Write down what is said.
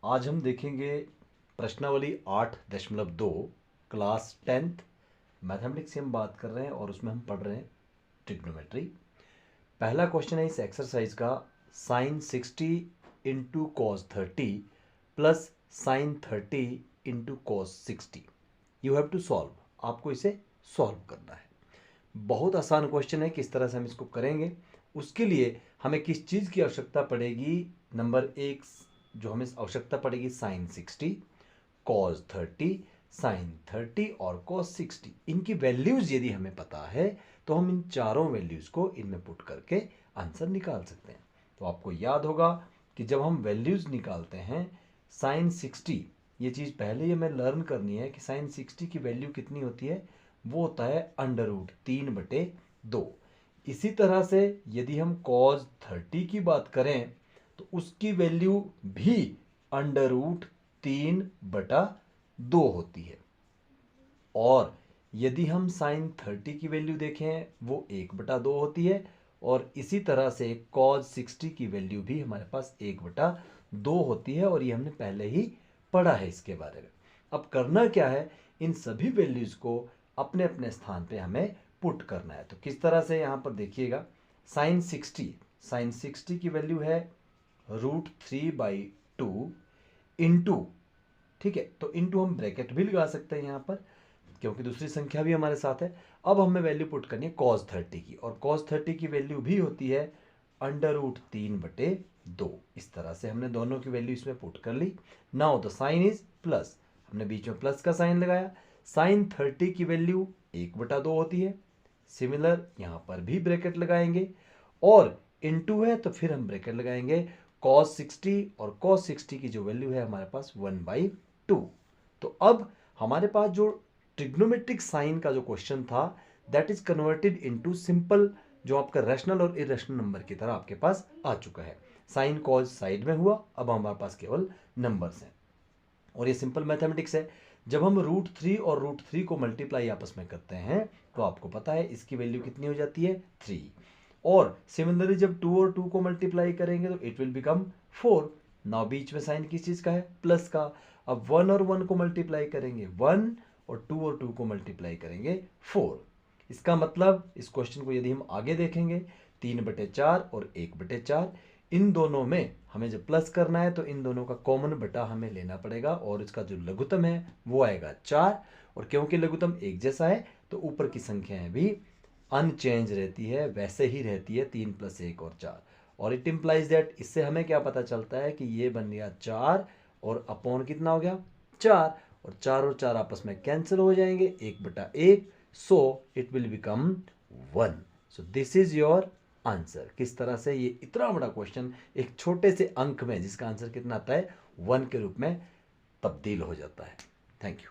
आज हम देखेंगे प्रश्नावली 8.2 क्लास 10th मैथमेटिक्स की हम बात कर रहे हैं और उसमें हम पढ़ रहे हैं ट्रिग्नोमेट्री। पहला क्वेश्चन है इस एक्सरसाइज का, sine 60 into cos 30 plus sine 30 into cos 60। You have to solve, आपको इसे सॉल्व करना है। बहुत आसान क्वेश्चन है, किस तरह से हम इसको करेंगे उसके लिए हमें किस चीज़ की आवश्यकता पड़ेगी। नंबर एक जो हमें आवश्यकता पड़ेगी साइन 60, कॉस 30, साइन 30 और कॉस 60। इनकी वैल्यूज यदि हमें पता है तो हम इन चारों वैल्यूज को इनमें पुट करके आंसर निकाल सकते हैं। तो आपको याद होगा कि जब हम वैल्यूज निकालते हैं साइन 60, ये चीज़ पहले ही हमें लर्न करनी है कि साइन 60 की वैल्यू कितनी होती है, वो होता है √3/2। इसी तरह से यदि हम कॉस 30 की बात करें तो उसकी वैल्यू भी √3/2 होती है। और यदि हम साइन 30 की वैल्यू देखें वो 1/2 होती है। और इसी तरह से कॉस 60 की वैल्यू भी हमारे पास 1/2 होती है, और ये हमने पहले ही पढ़ा है इसके बारे में। अब करना क्या है, इन सभी वैल्यूज को अपने अपने स्थान पे हमें पुट करना है। तो किस तरह से, यहाँ पर देखिएगा, साइन 60 की वैल्यू है √3/2 इंटू, ठीक है, तो इंटू हम ब्रैकेट भी लगा सकते हैं यहाँ पर क्योंकि दूसरी संख्या भी हमारे साथ है। अब हमें वैल्यू पुट करनी है कॉस 30 की, और कॉस 30 की वैल्यू भी होती है √3/2। इस तरह से हमने दोनों की वैल्यू इसमें पुट कर ली। Now the sign is plus, हमने बीच में प्लस का साइन लगाया। साइन 30 की वैल्यू 1/2 होती है। सिमिलर यहाँ पर भी ब्रैकेट लगाएंगे, और इनटू है तो फिर हम ब्रैकेट लगाएंगे। कॉस 60 और कॉस 60 की जो वैल्यू है हमारे पास 1/2। तो अब हमारे पास जो ट्रिग्नोमेट्रिक साइन का जो क्वेश्चन था that is converted into simple, जो आपका रैशनल और इरेशनल नंबर की तरह आपके पास आ चुका है। साइन कॉस साइड में हुआ, अब हमारे पास केवल नंबर्स हैं, और ये सिंपल मैथमेटिक्स है। जब हम √3 और √3 को मल्टीप्लाई आपस में करते हैं तो आपको पता है इसकी वैल्यू कितनी हो जाती है, 3। और सिमिलरली जब 2 और 2 को मल्टीप्लाई करेंगे तो इट विल बिकम 4। नाउ बीच में साइन किस चीज़ का है, प्लस का। अब 1 और 1 को मल्टीप्लाई करेंगे 1, और 2 को मल्टीप्लाई करेंगे 4। इसका मतलब इस क्वेश्चन को यदि हम आगे देखेंगे, 3/4 और 1/4, इन दोनों में हमें जब प्लस करना है तो इन दोनों का कॉमन बटा हमें लेना पड़ेगा, और इसका जो लघुत्तम है वो आएगा 4। और क्योंकि लघुत्तम एक जैसा है तो ऊपर की संख्याएं भी अनचेंज रहती है, वैसे ही रहती है, 3 + 1 और 4। और इट इम्प्लाइज दैट, इससे हमें क्या पता चलता है कि ये बन गया 4, और अपॉन कितना हो गया 4, और 4 आपस में कैंसिल हो जाएंगे, 1/1, so it will become 1। So this is your answer. किस तरह से ये इतना बड़ा क्वेश्चन एक छोटे से अंक में जिसका आंसर कितना आता है 1 के रूप में तब्दील हो जाता है। Thank you.